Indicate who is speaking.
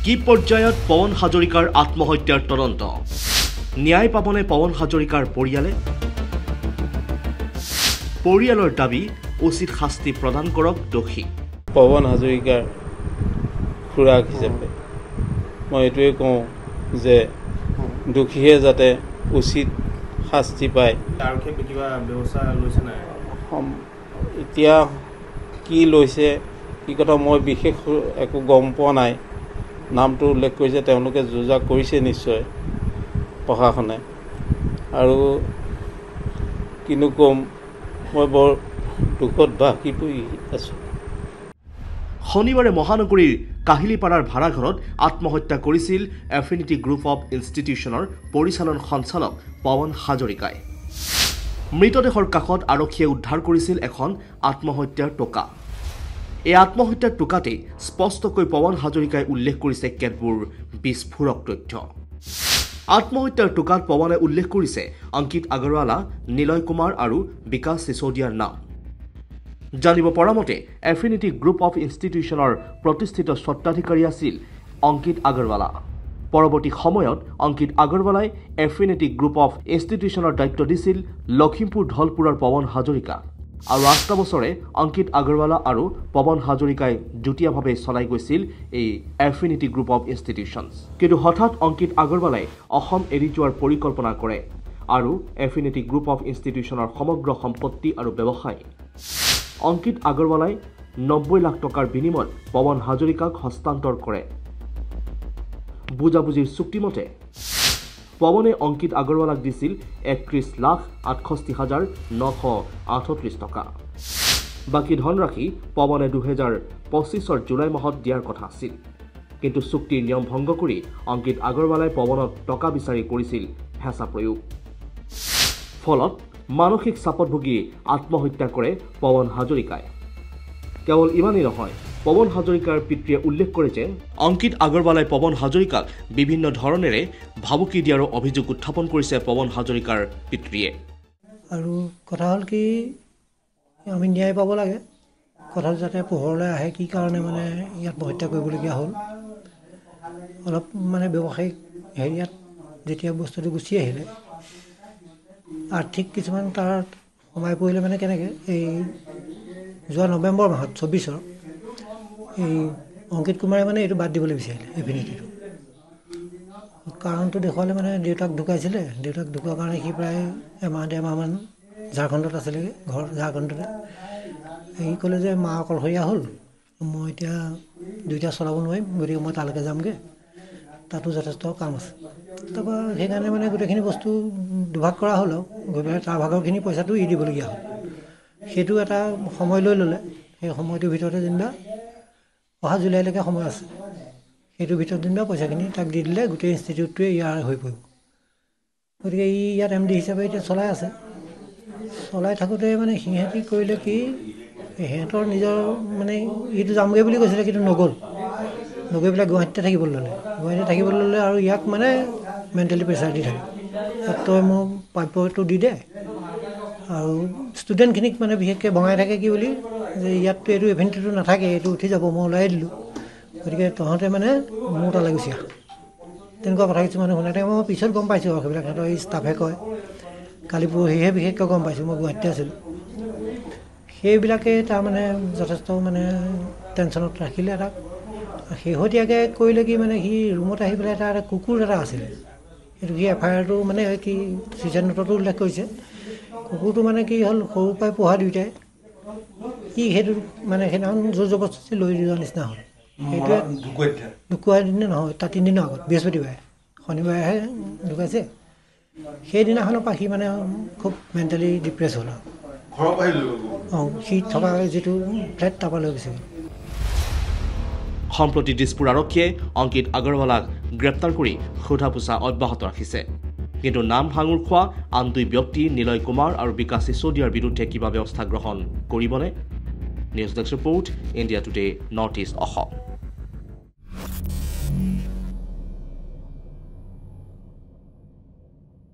Speaker 1: কি পৰ্যায়ত পৱন হাজৰিকাৰ আত্মহত্যাৰ তদন্ত ন্যায় পাবনে পৱন হাজৰিকাৰ পৰিয়ালৰ দাবী উচিত শাস্তি প্ৰদান কৰক দোষী
Speaker 2: পৱন হাজৰিকাৰ খুৰাক হিচাপে মই এইটোৱে কওঁ যে দোষীয়ে যাতে উচিত শাস্তি পায় এতিয়া কি লৈছে কি কথা মই বিশেষ একো গম পোৱা নাই নামটো উল্লেখ কৰিছে তেওঁলোকে যোজা কৰিছে নিশ্চয় প্ৰশাসনে আৰু কিনো কম মই বৰ দুখত ভাগি পৰি আছোঁ
Speaker 1: শনিবাৰে মহানগৰীৰ কাহিলীপাৰাৰ ভাড়াঘৰত আত্মহত্যা কৰিছিল এফিনিটি গ্ৰুপ অফ ইনষ্টিটিউচনৰ পৰিচালন সঞ্চালক পৱন হাজৰিকাই মৃতদেহৰ কাষত আৰক্ষীয়ে উদ্ধাৰ কৰিছিল এখন আত্মহত্যাৰ টোকা এই আত্মহত্যাৰ টোকাতেই স্পষ্টকৈ পৱন হাজৰিকাই উল্লেখ কৰিছে কেতবোৰ বিস্ফোৰক তথ্য আত্মহত্যাৰ টোকাত পৱনে উল্লেখ কৰিছে অংকিত আগৰৱালা নিলয় কুমাৰ আৰু বিকাশ সিসোদিয়াৰ নাম জানিব পৰা মতে এফিনিটি গ্ৰুপ অফ ইনষ্টিটিউচনৰ প্ৰতিষ্ঠিত স্বত্বাধিকাৰী আছিল অংকিত আগৰৱালা পৰৱৰ্তী সময়ত অংকিত আগৰৱালাই এফিনিটি গ্ৰুপ অফ ইনষ্টিটিউচনৰ দায়িত্ব দিছিল লখিমপুৰ ধলপুৰৰ পৱন হাজৰিকা আৰু ৮ বছৰে অংকিত আগৰৱালা আৰু পৱন হাজৰিকাই যুটীয়াভাৱে চলাই গৈছিল এই এফিনিটি গ্ৰুপ অফ ইনষ্টিটিউচনছ কিন্তু হঠাৎ অংকিত আগৰৱালাই অসম এৰি যোৱাৰ পৰিকল্পনা কৰে আৰু এফিনিটি গ্ৰুপ অফ ইনষ্টিটিউচনৰ সমগ্ৰ সম্পত্তি আৰু ব্যৱসায় অংকিত আগৰৱালাই ৯০ লাখ টকাৰ বিনিময়ত পৱন হাজৰিকাক হস্তান্তৰ কৰে বুজাবুজিৰ চুক্তিমতে পৱনে অংকিত আগৰৱালাক দিছিল ৩১,৬৮,৯৩৮ টকা বাকী ধনৰাশি পৱনে ২০২৫ জুলাই মাহত দিয়াৰ কথা আছিল কিন্তু চুক্তিৰ নিয়ম ভংগ কৰি অংকিত আগৰৱালাই পৱনক টকা বিচাৰি কৰিছিল হেঁচা প্ৰয়োগ ফলত মানসিক চাপত ভুগি আত্মহত্যা কৰে পৱন হাজৰিকাই কেৱল ইমানেই নহয় পৱন হাজৰিকাৰ পিতৃয়ে উল্লেখ কৰে যে অংকিত আগৰৱালাই পৱন হাজৰিকাক বিভিন্ন ধৰণেৰে ভাবুকি দিয়াৰ অভিযোগ উত্থাপন কৰিছে পৱন হাজৰিকাৰ পিতৃয়ে
Speaker 3: আৰু কথা হ'ল কি আমি ন্যায় পাব লাগে কথাটো যাতে পোহৰলৈ আহে কি কাৰণে মানে ইয়াত হত্যা কৰিবলগীয়া হ'ল অলপ মানে ব্যৱসায়িক হেৰিয়াত যেতিয়া বস্তুটো গুচি আহিলে আৰ্থিক কিছুমান তাৰ সোমাই পৰিলে মানে কেনেকৈ এই যোৱা নৱেম্বৰ মাহত ২৪ এই অংকিত কুমাৰে মানে এইটো বাদ দিবলৈ বিচাৰিলে এফিনিটিটো কাৰণটো দেখুৱালে মানে দেউতাক ঢুকাইছিলে দেউতাক ঢুকোৱাৰ কাৰণে সি প্ৰায় এমাহমান ঝাৰখণ্ডত আছিলেগৈ ঘৰ ঝাৰখণ্ডতে সি ক'লে যে মা অকলশৰীয়া হ'ল মই এতিয়া দুইটা চলাব নোৱাৰিম গতিকে মই তালৈকে যামগৈ তাতো যথেষ্ট কাম আছে তাৰপৰা সেইকাৰণে মানে গোটেইখিনি বস্তু দুভাগ কৰা হ'ল আৰু গৈ পেলাই তাৰ ভাগৰখিনি পইচাটো দিবলগীয়া হ'ল সেইটো এটা সময় লৈ ল'লে সেই সময়টোৰ ভিতৰতে যেনিবা অহা জুলাইলৈকে সময় আছে সেইটোৰ ভিতৰত যেনিবা পইচাখিনি তাক দি দিলে গোটেই ইনষ্টিটিউটটোৱে ইয়াৰ হৈ পৰিব গতিকে ই ইয়াত MD হিচাপে এতিয়া চলাই আছে চলাই থাকোঁতে মানে সিহঁতি কৰিলে কি সিহঁতৰ নিজৰ মানে এইটো যামগৈ বুলি কৈছিলে কিন্তু নগ'ল নগৈ পেলাই গুৱাহাটীতে থাকিবলৈ ল'লে আৰু ইয়াক মানে মেণ্টেলি প্ৰেছাৰ দি থাকে তই মোক প্ৰাপ্যটো দি দে আৰু ষ্টুডেণ্টখিনিক মানে বিশেষকৈ ভঙাই থাকে কি বুলি যে ইয়াততো এইটো ইভেণ্টটো নাথাকে এইটো উঠি যাব মই ওলাই দিলোঁ গতিকে তহঁতে মানে মোৰ তালৈ গুচি আহ তেনেকুৱা কথা কিছুমানে শুনে মই পিছত গম পাইছোঁ আৰু সেইবিলাক সিহঁতৰ এই ষ্টাফে কয় কালি পৰহিহে বিশেষকৈ গম পাইছোঁ মই গুৱাহাটীতে আছিলোঁ সেইবিলাকে তাৰমানে যথেষ্ট মানে টেনশ্যনত ৰাখিলে তাক শেহতীয়াকৈ কৰিলে কি মানে সি ৰুমত আহি পেলাই এটা কুকুৰ এটা আছিলে সেইটো সি FIR-টো মানে কি চুইচাইড নোটতো উল্লেখ কৰিছে কুকুৰটো মানে কি হ'ল সৰুৰ পৰাই পোহা দুয়োটাই সি সেইটো মানে সেইদিনাখন জোৰ জবৰদস্তি লৈ যোৱাৰ নিচিনা হ'ল সেইটোৱে ঢুকুৱাৰ দিনে নহয় তাৰ 3 দিনৰ আগত বৃহস্পতিবাৰে শনিবাৰেহে ঢুকাইছে সেইদিনাখনৰ পৰা সি মানে খুব মেণ্টেলি ডিপ্ৰেছ হ'ল আৰু সি থকা যিটো ফ্লেট তাৰপৰা লৈ গৈছে
Speaker 1: সম্প্ৰতি দিছপুৰ আৰক্ষীয়ে অংকিত আগৰৱালাক গ্ৰেপ্তাৰ কৰি সোধা পোছা অব্যাহত ৰাখিছে কিন্তু নাম ভাঙুৰ খোৱা আন 2 ব্যক্তি নিলয় কুমাৰ আৰু বিকাশ সিসোদিয়াৰ বিৰুদ্ধে কিবা ব্যৱস্থা গ্ৰহণ কৰিবনে news desk report India today north east Assam